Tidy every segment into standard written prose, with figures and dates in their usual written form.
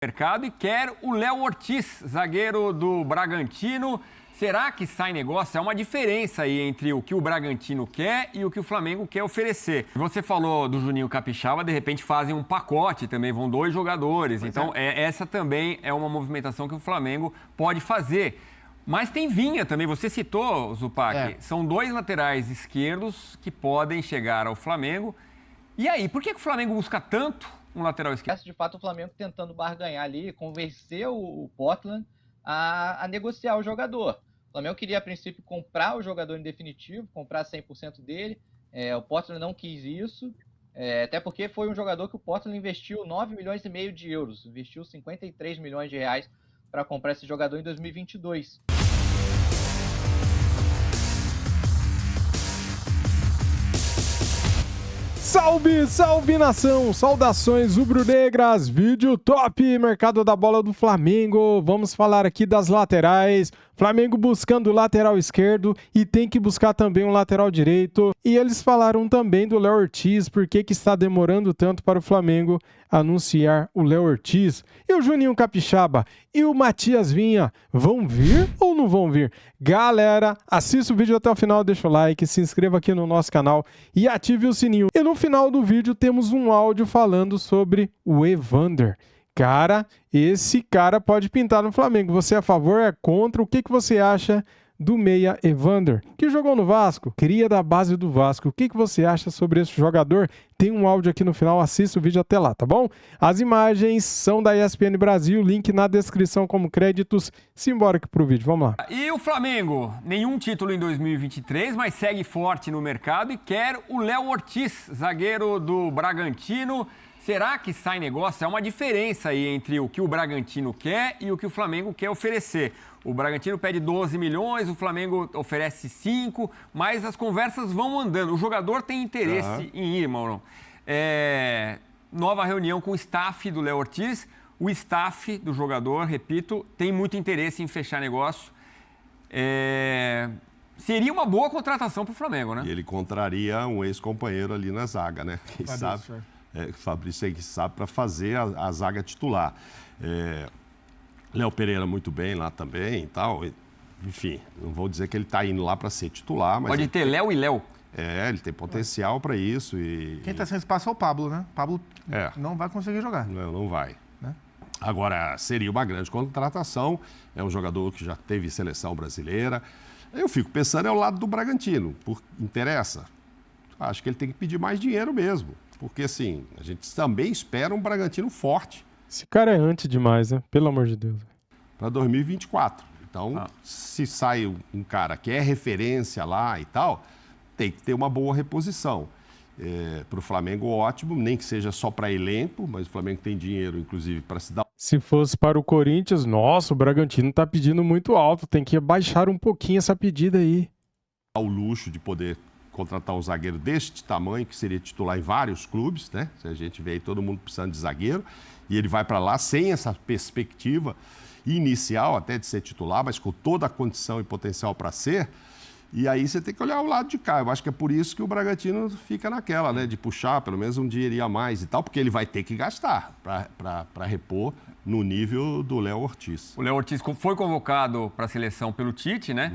Mercado e quer o Léo Ortiz, zagueiro do Bragantino. Será que sai negócio? É uma diferença aí entre o que o Bragantino quer e o que o Flamengo quer oferecer. Você falou do Juninho Capixaba, de repente fazem um pacote também, vão 2 jogadores. Então, essa também é uma movimentação que o Flamengo pode fazer. Mas tem Vinha também, você citou, Zupac, são 2 laterais esquerdos que podem chegar ao Flamengo. E aí, por que o Flamengo busca tanto um lateral esquerdo? De fato, o Flamengo tentando barganhar ali, convencer o Portland a negociar o jogador. O Flamengo queria, a princípio, comprar o jogador em definitivo, comprar 100% dele. O Portland não quis isso, até porque foi um jogador que o Portland investiu 9,5 milhões de euros, investiu 53 milhões de reais para comprar esse jogador em 2022. Salve, salve nação! Saudações rubro-negras, vídeo top, mercado da bola do Flamengo. Vamos falar aqui das laterais. Flamengo buscando lateral esquerdo e tem que buscar também um lateral direito. E eles falaram também do Léo Ortiz, por que está demorando tanto para o Flamengo anunciar o Léo Ortiz. E o Juninho Capixaba e o Matias Vinha vão vir ou não vão vir? Galera, assista o vídeo até o final, deixa o like, se inscreva aqui no nosso canal e ative o sininho. E no final do vídeo temos um áudio falando sobre o Evander. Cara, esse cara pode pintar no Flamengo. Você é a favor, é contra? O que você acha do meia Evander, que jogou no Vasco, cria da base do Vasco? O que você acha sobre esse jogador? Tem um áudio aqui no final, assista o vídeo até lá, tá bom? As imagens são da ESPN Brasil, link na descrição como créditos. Simbora aqui pro vídeo, vamos lá. E o Flamengo, nenhum título em 2023, mas segue forte no mercado e quer o Léo Ortiz, zagueiro do Bragantino. Será que sai negócio? É uma diferença aí entre o que o Bragantino quer e o que o Flamengo quer oferecer. O Bragantino pede 12 milhões, o Flamengo oferece 5, mas as conversas vão andando. O jogador tem interesse em ir, Maurão. Nova reunião com o staff do Léo Ortiz. O staff do jogador, repito, tem muito interesse em fechar negócio. Seria uma boa contratação para o Flamengo, né? E ele contraria um ex-companheiro ali na zaga, né? Quem sabe? Fabrício aí que sabe para fazer a zaga titular. Léo Pereira muito bem lá também e tal. Enfim, não vou dizer que ele está indo lá para ser titular, mas... Pode ter Léo e Léo. Ele tem potencial para isso. Quem está sem espaço é o Pablo, né? Pablo não vai conseguir jogar. Não vai. Né? Agora, seria uma grande contratação. É um jogador que já teve seleção brasileira. Eu fico pensando é o lado do Bragantino. Interessa? Acho que ele tem que pedir mais dinheiro mesmo. Porque, assim, a gente também espera um Bragantino forte. Esse cara é anti demais, né? Pelo amor de Deus. Para 2024. Então, se sai um cara que é referência lá e tal, tem que ter uma boa reposição. Para o Flamengo, ótimo, nem que seja só para elenco, mas o Flamengo tem dinheiro, inclusive, para se dar... Se fosse para o Corinthians, nossa, o Bragantino está pedindo muito alto, tem que abaixar um pouquinho essa pedida aí. O luxo de poder contratar um zagueiro deste tamanho, que seria titular em vários clubes, né? Se a gente vê aí todo mundo precisando de zagueiro, e ele vai para lá sem essa perspectiva inicial até de ser titular, mas com toda a condição e potencial para ser, e aí você tem que olhar o lado de cá. Eu acho que é por isso que o Bragantino fica naquela, né? De puxar pelo menos um dinheirinho a mais e tal, porque ele vai ter que gastar para repor no nível do Léo Ortiz. O Léo Ortiz foi convocado para a seleção pelo Tite, né?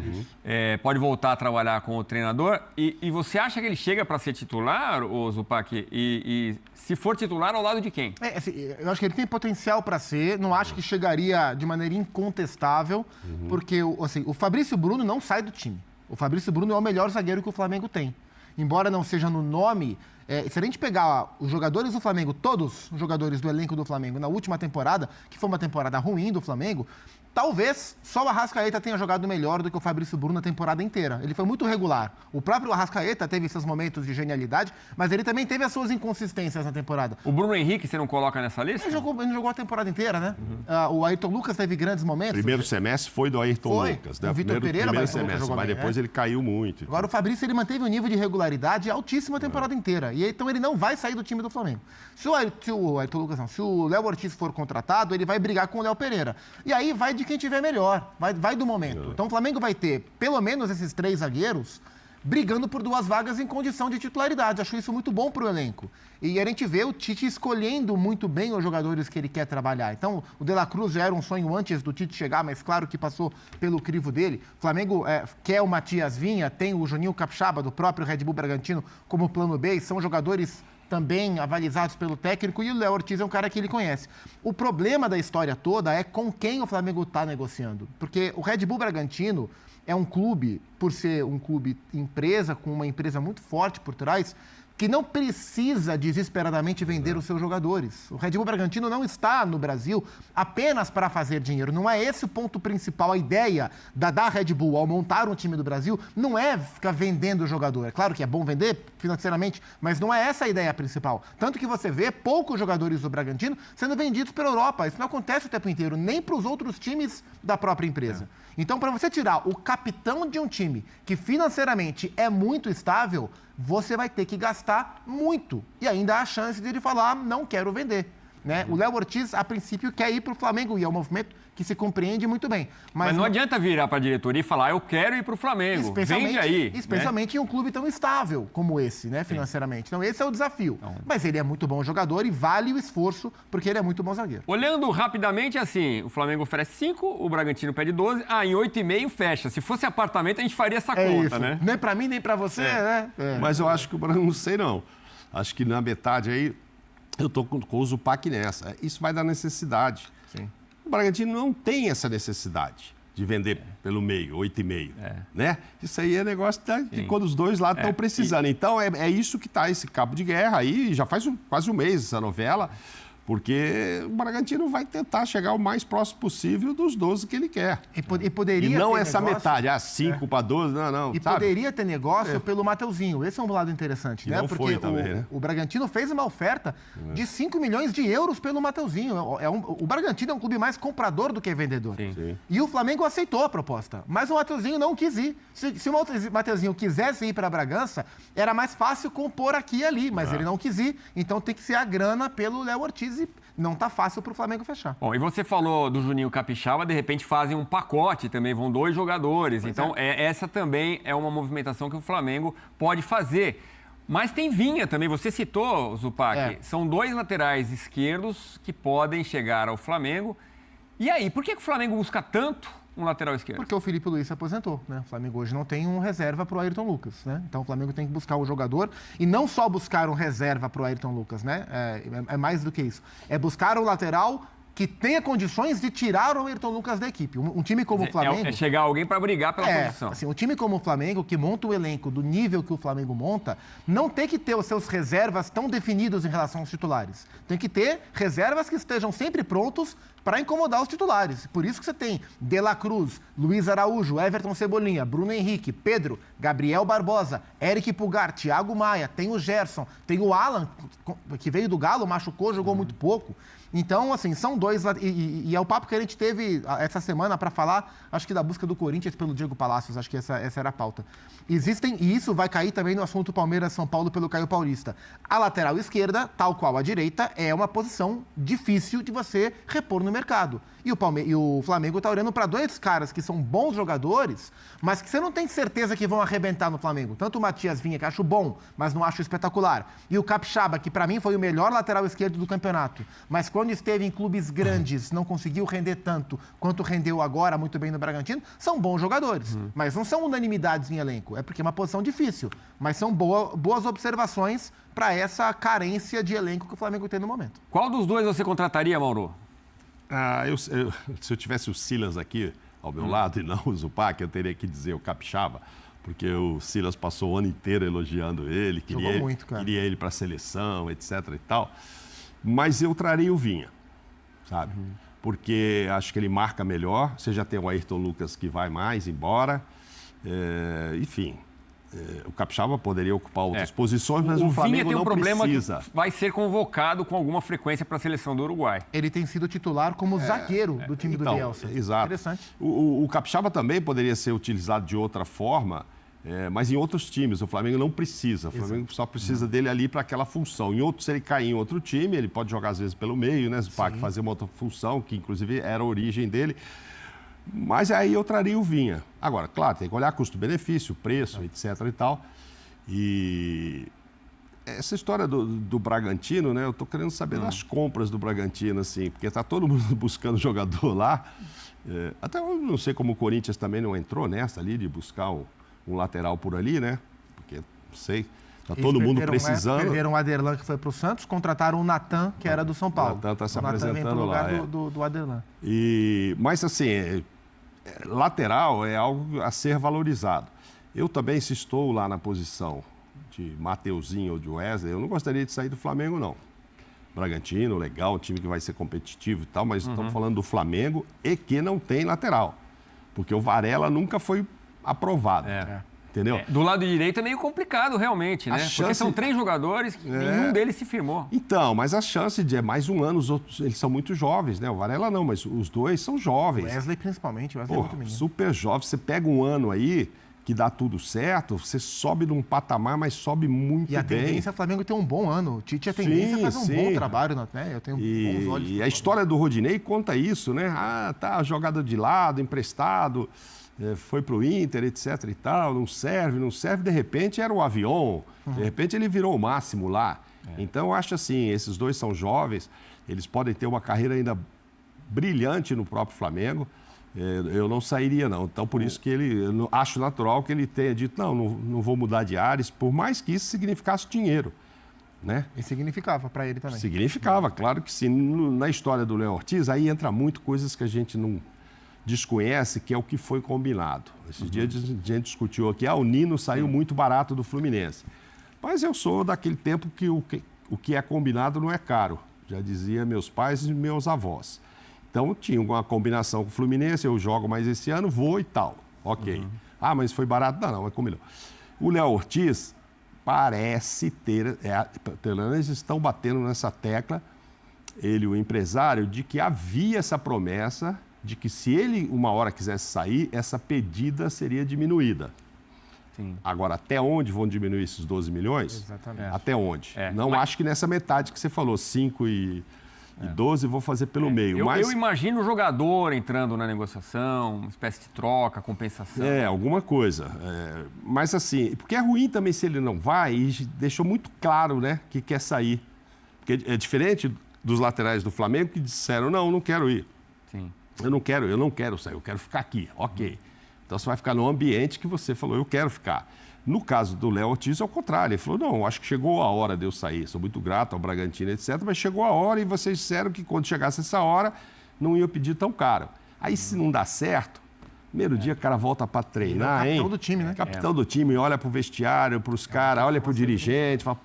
Pode voltar a trabalhar com o treinador. E você acha que ele chega para ser titular, Zupac? E se for titular, ao lado de quem? Assim, eu acho que ele tem potencial para ser. Não acho que chegaria de maneira incontestável, porque assim, o Fabrício Bruno não sai do time. O Fabrício Bruno é o melhor zagueiro que o Flamengo tem. Embora não seja no nome, se a gente pegar os jogadores do Flamengo, todos os jogadores do elenco do Flamengo na última temporada, que foi uma temporada ruim do Flamengo, talvez só o Arrascaeta tenha jogado melhor do que o Fabrício Bruno na temporada inteira. Ele foi muito regular. O próprio Arrascaeta teve seus momentos de genialidade, mas ele também teve as suas inconsistências na temporada. O Bruno Henrique, você não coloca nessa lista? Ele não jogou a temporada inteira, né? O Ayrton Lucas teve grandes momentos. Primeiro semestre foi do Ayrton Lucas, né? O Vitor Pereira, primeiro semestre, mas depois ele caiu muito. Agora o Fabrício, ele manteve um nível de regularidade altíssimo a temporada inteira. E então ele não vai sair do time do Flamengo. Se o Léo Ortiz for contratado, ele vai brigar com o Léo Pereira. E aí vai de quem tiver melhor, vai do momento. Então o Flamengo vai ter pelo menos esses 3 zagueiros brigando por 2 vagas em condição de titularidade. Acho isso muito bom para o elenco. E a gente vê o Tite escolhendo muito bem os jogadores que ele quer trabalhar. Então, o De La Cruz já era um sonho antes do Tite chegar, mas claro que passou pelo crivo dele. O Flamengo quer o Matias Vinha, tem o Juninho Capixaba, do próprio Red Bull Bragantino, como plano B, e são jogadores também avalizados pelo técnico, e o Léo Ortiz é um cara que ele conhece. O problema da história toda é com quem o Flamengo está negociando. Porque o Red Bull Bragantino é um clube, por ser um clube empresa, com uma empresa muito forte por trás, que não precisa desesperadamente vender os seus jogadores. O Red Bull Bragantino não está no Brasil apenas para fazer dinheiro. Não é esse o ponto principal. A ideia da Red Bull ao montar um time do Brasil não é ficar vendendo o jogador. É claro que é bom vender financeiramente, mas não é essa a ideia principal. Tanto que você vê poucos jogadores do Bragantino sendo vendidos pela Europa. Isso não acontece o tempo inteiro, nem para os outros times da própria empresa. Então, para você tirar o capitão de um time que financeiramente é muito estável, você vai ter que gastar muito. E ainda há a chance de ele falar, não quero vender. Né? O Léo Ortiz, a princípio, quer ir para o Flamengo, e é um movimento que se compreende muito bem. Mas não adianta virar para a diretoria e falar, eu quero ir para o Flamengo, vende aí. Especialmente em um clube tão estável como esse, né, financeiramente. Então, esse é o desafio. Mas ele é muito bom jogador e vale o esforço, porque ele é muito bom zagueiro. Olhando rapidamente, assim, o Flamengo oferece 5, o Bragantino pede 12, em 8,5 fecha. Se fosse apartamento, a gente faria essa conta, isso. né? Nem para mim, nem para você, né? Mas eu acho que o Bragantino, não sei não. Acho que na metade aí, eu tô com o Zupac nessa. Isso vai dar necessidade. Sim. O Bragantino não tem essa necessidade de vender pelo meio, 8,5. Né? Isso aí é negócio de quando os dois lados estão precisando. Então, é isso que está esse cabo de guerra aí. Já faz quase um mês essa novela. Porque o Bragantino vai tentar chegar o mais próximo possível dos 12 que ele quer. E poderia não ter essa negócio, metade, 5 para 12, não. E sabe? poderia ter negócio pelo Mateuzinho. Esse é um lado interessante, né? Não Porque foi também, né? o Bragantino fez uma oferta de 5 milhões de euros pelo Mateuzinho. O Bragantino é um clube mais comprador do que vendedor. Sim. E o Flamengo aceitou a proposta. Mas o Mateuzinho não quis ir. Se o Mateuzinho quisesse ir para Bragança, era mais fácil compor aqui e ali. Mas ele não quis ir. Então tem que ser a grana pelo Léo Ortiz e não tá fácil para o Flamengo fechar. Bom, e você falou do Juninho Capixaba, de repente fazem um pacote também, vão 2 jogadores. Pois então, essa também é uma movimentação que o Flamengo pode fazer. Mas tem Vinha também, você citou, Zupac, são 2 laterais esquerdos que podem chegar ao Flamengo. E aí, por que o Flamengo busca tanto um lateral esquerdo? Porque o Felipe Luiz se aposentou, né? O Flamengo hoje não tem um reserva para o Ayrton Lucas, né? Então o Flamengo tem que buscar o jogador e não só buscar um reserva para o Ayrton Lucas, né? É mais do que isso. É buscar um lateral que tenha condições de tirar o Ayrton Lucas da equipe. Um time como o Flamengo... É chegar alguém para brigar pela posição. Assim, um time como o Flamengo, que monta o elenco do nível que o Flamengo monta, não tem que ter os seus reservas tão definidos em relação aos titulares. Tem que ter reservas que estejam sempre prontos para incomodar os titulares. Por isso que você tem De La Cruz, Luiz Araújo, Everton Cebolinha, Bruno Henrique, Pedro, Gabriel Barbosa, Eric Pulgar, Thiago Maia, tem o Gerson, tem o Alan, que veio do Galo, machucou, jogou muito pouco. Então, assim, são 2... E é o papo que a gente teve essa semana para falar, acho que da busca do Corinthians pelo Diego Palacios, acho que essa era a pauta. E isso vai cair também no assunto Palmeiras-São Paulo pelo Caio Paulista. A lateral esquerda, tal qual a direita, é uma posição difícil de você repor no mercado. E o Flamengo está olhando para 2 caras que são bons jogadores, mas que você não tem certeza que vão arrebentar no Flamengo. Tanto o Matias Vinha, que acho bom, mas não acho espetacular. E o Capixaba, que para mim foi o melhor lateral esquerdo do campeonato. Mas quando esteve em clubes grandes, não conseguiu render tanto quanto rendeu agora muito bem no Bragantino, são bons jogadores. Mas não são unanimidades em elenco. É porque é uma posição difícil. Mas são boas observações para essa carência de elenco que o Flamengo tem no momento. Qual dos 2 você contrataria, Mauro? Se eu tivesse o Silas aqui ao meu lado e não o Zupac, eu teria que dizer o Capixaba, porque o Silas passou o ano inteiro elogiando ele, queria ele para a seleção, etc. e tal. Mas eu traria o Vinha, sabe? Porque acho que ele marca melhor. Você já tem o Ayrton Lucas que vai mais embora. Enfim, o Capixaba poderia ocupar outras posições, mas o Flamengo tem um não problema precisa. Que vai ser convocado com alguma frequência para a seleção do Uruguai. Ele tem sido titular como zagueiro do time do Bielsa. Exato. Interessante. O Capixaba também poderia ser utilizado de outra forma, mas em outros times. O Flamengo não precisa. O Flamengo só precisa dele ali para aquela função. Se ele cair em outro time, ele pode jogar às vezes pelo meio, né? Fazer uma outra função, que inclusive era a origem dele. Mas aí eu traria o Vinha. Agora, claro, tem que olhar custo-benefício, preço, etc. e tal. E essa história do Bragantino, né? Eu estou querendo saber das compras do Bragantino, assim, porque está todo mundo buscando jogador lá. Até eu não sei como o Corinthians também não entrou nessa ali de buscar um lateral por ali, né? Porque, não sei, está todo mundo precisando. Perderam o Aderlan, que foi para o Santos, contrataram o Natan, que era do São Paulo. O Natan está se apresentando vem pro lugar lá. do Aderlan. Mas, assim, lateral é algo a ser valorizado. Eu também, se estou lá na posição de Mateuzinho ou de Wesley, eu não gostaria de sair do Flamengo, não. Bragantino, legal, um time que vai ser competitivo e tal, mas estamos falando do Flamengo e que não tem lateral. Porque o Varela nunca foi aprovado. Entendeu? Do lado direito é meio complicado, realmente, né? Porque são 3 jogadores, nenhum deles se firmou. Então, mas a chance de mais um ano, os outros, eles são muito jovens, né? O Varela não, mas os dois são jovens. O Wesley principalmente, o Wesley é muito menino. Super jovem. Você pega um ano aí que dá tudo certo, você sobe num patamar, mas sobe muito bem. E a tendência é o Flamengo ter um bom ano. O Tite, a tendência é fazer um bom trabalho, né? Eu tenho bons olhos. E a história do Rodinei conta isso, né? Tá jogado de lado, emprestado, foi pro Inter, etc e tal, não serve, de repente era o avião, de repente ele virou o máximo lá. Então eu acho assim, esses dois são jovens, eles podem ter uma carreira ainda brilhante no próprio Flamengo. Eu não sairia, não. Então, por isso que eu acho natural que ele tenha dito, não vou mudar de ares, por mais que isso significasse dinheiro, né? E significava para ele também. Significava, claro que sim. Na história do Léo Ortiz, aí entra muito coisas que a gente não desconhece, que é o que foi combinado. Esses dias a gente discutiu aqui, o Nino saiu muito barato do Fluminense. Mas eu sou daquele tempo que o que é combinado não é caro. Já dizia meus pais e meus avós. Então, tinha uma combinação com o Fluminense, eu jogo mais esse ano, vou e tal. Ok. Mas foi barato? Não, mas combinou. O Léo Ortiz parece ter... Eles estão batendo nessa tecla, ele, o empresário, de que havia essa promessa de que se ele uma hora quisesse sair, essa pedida seria diminuída. Sim. Agora, até onde vão diminuir esses 12 milhões? Exatamente. Acho que nessa metade que você falou, 5 e 12, vou fazer pelo meio. Eu imagino o jogador entrando na negociação, uma espécie de troca, compensação. Alguma coisa. Mas assim, porque é ruim também se ele não vai e deixou muito claro, né, que quer sair. Porque é diferente dos laterais do Flamengo que disseram, não quero ir. Sim. Eu não quero sair, eu quero ficar aqui. Ok. Então você vai ficar no ambiente que você falou, eu quero ficar. No caso do Léo Ortiz, ao contrário. Ele falou, acho que chegou a hora de eu sair. Sou muito grato ao Bragantino, etc. Mas chegou a hora e vocês disseram que quando chegasse essa hora, não ia pedir tão caro. Aí, se não dá certo, primeiro dia o cara volta para treinar, capitão do time, né? Capitão do time, olha pro vestiário, pros caras, olha pro dirigente, fala,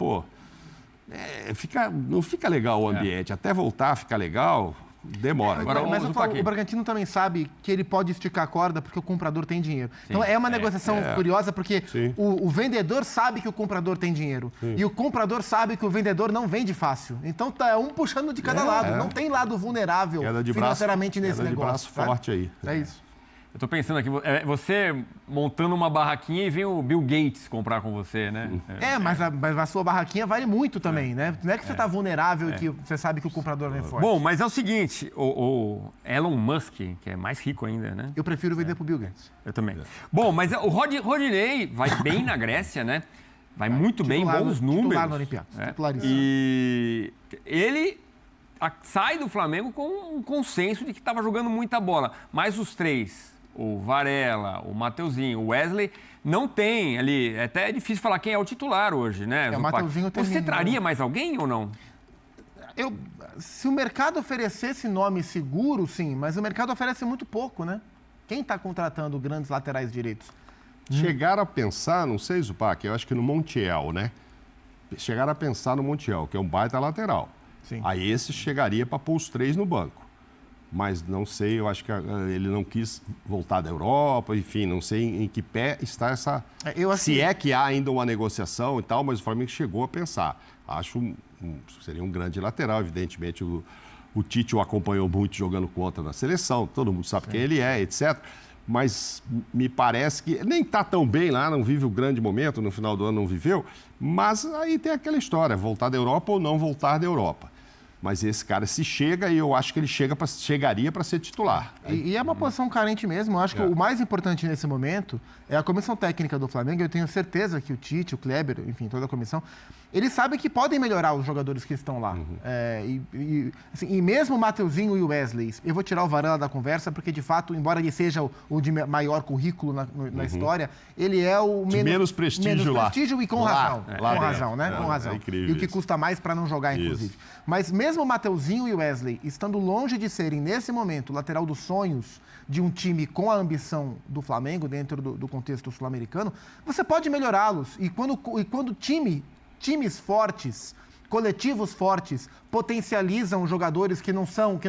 não fica legal o ambiente. Até voltar a ficar legal... Demora. Agora, mas o Bragantino também sabe que ele pode esticar a corda porque o comprador tem dinheiro. Sim. Então é uma negociação curiosa porque o vendedor sabe que o comprador tem dinheiro. Sim. E o comprador sabe que o vendedor não vende fácil. Então tá um puxando de cada lado. Não tem lado vulnerável financeiramente nesse negócio. De braço forte aí. É isso. Eu tô pensando aqui, você montando uma barraquinha e vem o Bill Gates comprar com você, né? Mas a sua barraquinha vale muito também, né? Não é que você tá vulnerável e que você sabe que o comprador vem forte. Bom, mas é o seguinte, o Elon Musk, que é mais rico ainda, né? Eu prefiro vender pro Bill Gates. Eu também. Bom, mas o Rodinei vai bem na Grécia, né? Vai muito bem, bons números. Titular no Olympiacos, titularíssimo. E ele... sai do Flamengo com um consenso de que estava jogando muita bola. Mas os 3, o Varela, o Mateuzinho, o Wesley, não tem ali... Até é difícil falar quem é o titular hoje, né? O Mateuzinho terminou. Você traria mais alguém ou não? Se o mercado oferecesse nome seguro, sim. Mas o mercado oferece muito pouco, né? Quem está contratando grandes laterais direitos? Chegaram a pensar, não sei, Zupac, eu acho que no Montiel, né? Chegaram a pensar no Montiel, que é um baita lateral. Sim. Aí esse chegaria para pôr os 3 no banco. Mas não sei, eu acho que ele não quis voltar da Europa, enfim, não sei em que pé está essa... Se é que há ainda uma negociação e tal, mas o Flamengo chegou a pensar. Acho seria um grande lateral, evidentemente o Tite o acompanhou muito jogando contra na seleção, todo mundo sabe quem ele é, etc. Mas me parece que nem está tão bem lá, não vive o grande momento, no final do ano não viveu, mas aí tem aquela história, voltar da Europa ou não voltar da Europa. Mas esse cara se chega e eu acho que ele chegaria para ser titular. E é uma posição carente mesmo. Eu acho que o mais importante nesse momento é a comissão técnica do Flamengo. Eu tenho certeza que o Tite, o Kleber, enfim, toda a comissão, eles sabem que podem melhorar os jogadores que estão lá. E mesmo o Mateuzinho e o Wesley, eu vou tirar o Varela da conversa, porque de fato, embora ele seja o de maior currículo na história, ele é o menos prestígio lá. E com razão. Com razão, né? Com razão. É incrível e o que custa mais para não jogar, inclusive. Mas mesmo o Mateuzinho e o Wesley, estando longe de serem, nesse momento, lateral dos sonhos de um time com a ambição do Flamengo, dentro do contexto sul-americano, você pode melhorá-los. E quando times fortes, coletivos fortes, potencializam jogadores que não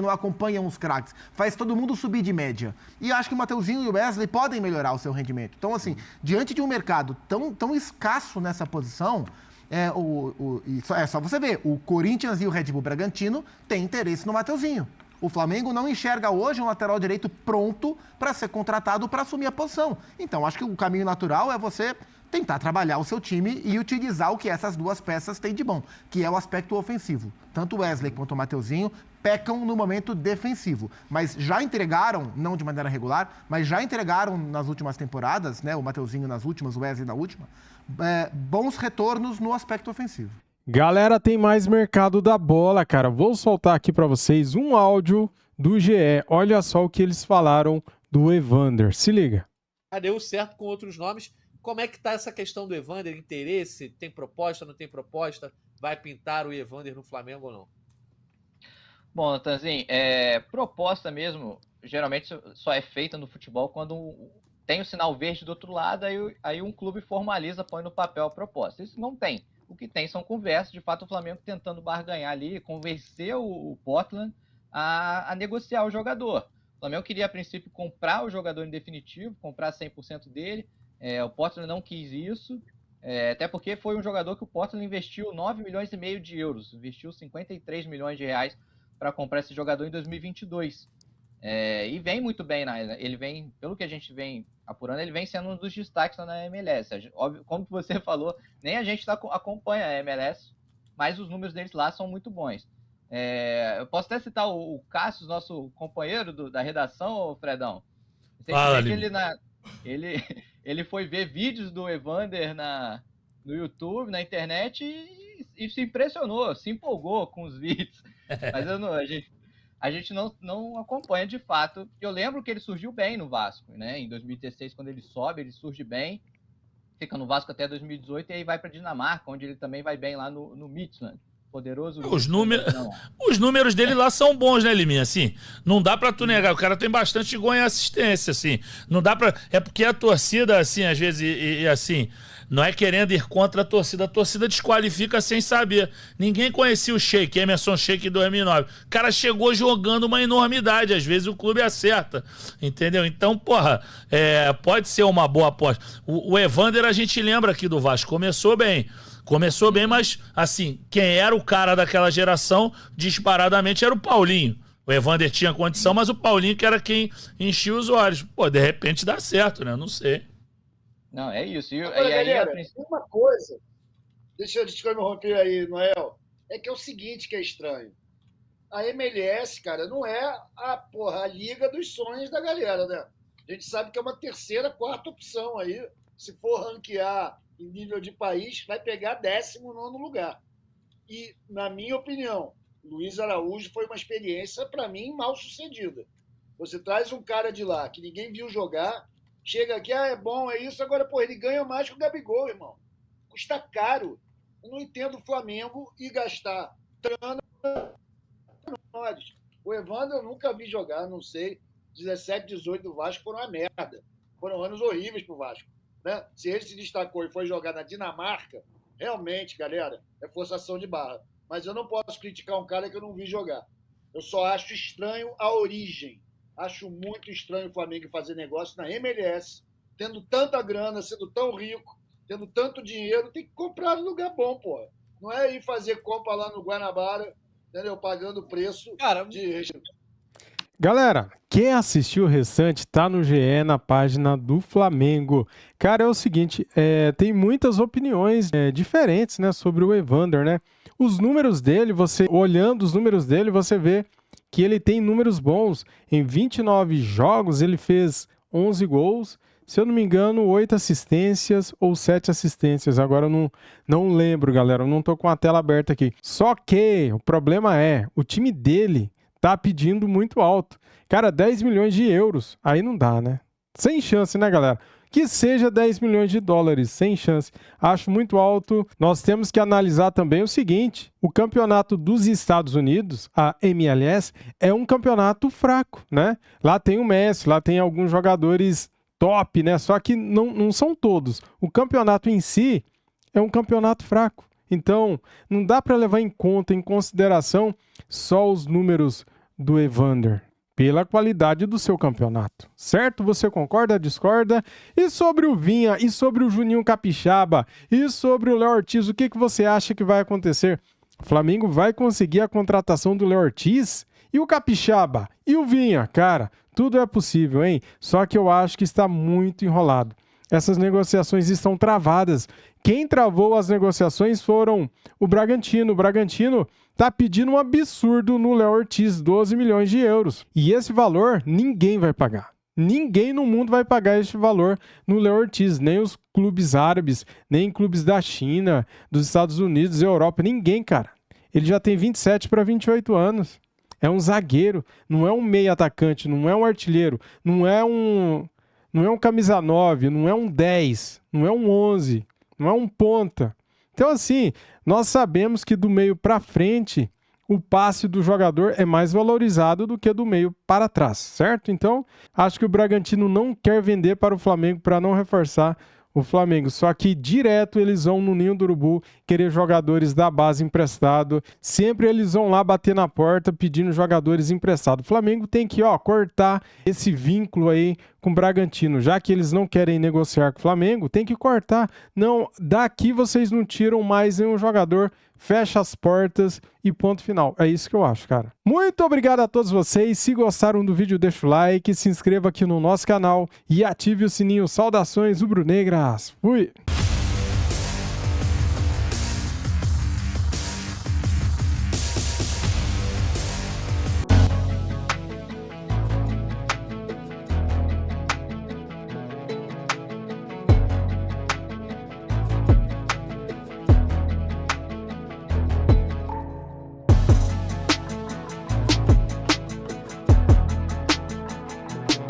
acompanham os craques, faz todo mundo subir de média. E acho que o Mateuzinho e o Wesley podem melhorar o seu rendimento. Então, assim, diante de um mercado tão escasso nessa posição, é só você ver, o Corinthians e o Red Bull Bragantino têm interesse no Mateuzinho. O Flamengo não enxerga hoje um lateral direito pronto para ser contratado para assumir a posição. Então, acho que o caminho natural é você tentar trabalhar o seu time e utilizar o que essas duas peças têm de bom, que é o aspecto ofensivo. Tanto o Wesley quanto o Mateuzinho pecam no momento defensivo, mas já entregaram, não de maneira regular, mas já entregaram nas últimas temporadas, né, o Mateuzinho nas últimas, o Wesley na última, bons retornos no aspecto ofensivo. Galera, tem mais mercado da bola, cara. Vou soltar aqui para vocês um áudio do GE. Olha só o que eles falaram do Evander. Se liga. Deu certo com outros nomes. Como é que tá essa questão do Evander? Interesse? Tem proposta, não tem proposta? Vai pintar o Evander no Flamengo ou não? Bom, Natanzinho, proposta mesmo, geralmente só é feita no futebol quando tem o sinal verde do outro lado, aí um clube formaliza, põe no papel a proposta. Isso não tem. O que tem são conversas, de fato o Flamengo tentando barganhar ali, convencer o Portland a negociar o jogador. O Flamengo queria, a princípio, comprar o jogador em definitivo, comprar 100% dele. O Portland não quis isso, até porque foi um jogador que o Portland investiu 9 milhões e meio de euros, investiu 53 milhões de reais para comprar esse jogador em 2022. E vem muito bem, ele vem, pelo que a gente vem apurando, ele vem sendo um dos destaques na MLS. Óbvio, como você falou, nem a gente acompanha a MLS, mas os números deles lá são muito bons. Eu posso até citar o Cássio, nosso companheiro da redação, Fredão. Ele foi ver vídeos do Evander no YouTube, na internet, e se impressionou, se empolgou com os vídeos. Mas a gente não acompanha de fato. Eu lembro que ele surgiu bem no Vasco, né? Em 2016, quando ele sobe, ele surge bem, fica no Vasco até 2018 e aí vai para Dinamarca, onde ele também vai bem lá no Midtjylland. Poderoso. Os números dele lá são bons, né, Liminha? Assim, não dá pra tu negar. O cara tem bastante gol em assistência, assim. Não dá pra... É porque a torcida, assim, às vezes, e assim, não é querendo ir contra a torcida desqualifica sem saber. Ninguém conhecia o Sheik, Emerson Sheik em 2009. O cara chegou jogando uma enormidade. Às vezes o clube acerta, entendeu? Então, porra, pode ser uma boa aposta. O Evander, a gente lembra aqui do Vasco, começou bem, mas, assim, quem era o cara daquela geração, disparadamente, era o Paulinho. O Evander tinha condição, mas o Paulinho que era quem enchia os olhos. Pô, de repente dá certo, né? Não sei. Não, é isso. Agora, galera, uma coisa, deixa eu interromper aí, Noel, é que é o seguinte que é estranho. A MLS, cara, não é a liga dos sonhos da galera, né? A gente sabe que é uma terceira, quarta opção aí. Se for ranquear em nível de país, vai pegar 19º lugar. E, na minha opinião, Luiz Araújo foi uma experiência, para mim, mal sucedida. Você traz um cara de lá que ninguém viu jogar, chega aqui, é bom, é isso, agora, pô, ele ganha mais que o Gabigol, irmão. Custa caro. Eu não entendo o Flamengo e gastar tanto. O Evander eu nunca vi jogar, não sei. 17, 18 do Vasco foram uma merda. Foram anos horríveis pro Vasco. Né? Se ele se destacou e foi jogar na Dinamarca, realmente, galera, é forçação de barra. Mas eu não posso criticar um cara que eu não vi jogar. Eu só acho estranho a origem. Acho muito estranho o Flamengo fazer negócio na MLS, tendo tanta grana, sendo tão rico, tendo tanto dinheiro, tem que comprar no lugar bom, porra. Não é ir fazer compra lá no Guanabara, entendeu? Pagando preço cara, de... Galera, quem assistiu o restante tá no GE, na página do Flamengo. Cara, é o seguinte, tem muitas opiniões diferentes, né, sobre o Evander, né? Os números dele, olhando os números dele, você vê que ele tem números bons. Em 29 jogos, ele fez 11 gols, se eu não me engano, 8 assistências ou 7 assistências. Agora eu não lembro, galera, eu não tô com a tela aberta aqui. Só que o problema o time dele tá pedindo muito alto. Cara, 10 milhões de euros. Aí não dá, né? Sem chance, né, galera? Que seja 10 milhões de dólares, sem chance. Acho muito alto. Nós temos que analisar também o seguinte. O campeonato dos Estados Unidos, a MLS, é um campeonato fraco, né? Lá tem o Messi, lá tem alguns jogadores top, né? Só que não são todos. O campeonato em si é um campeonato fraco. Então, não dá para levar em consideração só os números do Evander, pela qualidade do seu campeonato. Certo? Você concorda, discorda? E sobre o Vinha, e sobre o Juninho Capixaba, e sobre o Léo Ortiz, o que você acha que vai acontecer? O Flamengo vai conseguir a contratação do Léo Ortiz? E o Capixaba? E o Vinha? Cara, tudo é possível, hein? Só que eu acho que está muito enrolado. Essas negociações estão travadas. Quem travou as negociações foram o Bragantino. O Bragantino está pedindo um absurdo no Léo Ortiz, 12 milhões de euros. E esse valor ninguém vai pagar. Ninguém no mundo vai pagar este valor no Léo Ortiz. Nem os clubes árabes, nem clubes da China, dos Estados Unidos, Europa. Ninguém, cara. Ele já tem 27 para 28 anos. É um zagueiro, não é um meio atacante, não é um artilheiro, não é um camisa 9, não é um 10, não é um 11, não é um ponta. Então, assim, nós sabemos que do meio para frente, o passe do jogador é mais valorizado do que do meio para trás, certo? Então, acho que o Bragantino não quer vender para o Flamengo para não reforçar o Flamengo. Só que direto eles vão no Ninho do Urubu querer jogadores da base emprestado. Sempre eles vão lá bater na porta pedindo jogadores emprestados. O Flamengo tem que cortar esse vínculo aí com o Bragantino. Já que eles não querem negociar com o Flamengo, tem que cortar. Não, daqui vocês não tiram mais nenhum jogador. Fecha as portas e ponto final. É isso que eu acho, cara. Muito obrigado a todos vocês. Se gostaram do vídeo, deixa o like, se inscreva aqui no nosso canal e ative o sininho. Saudações rubro-negras. Fui!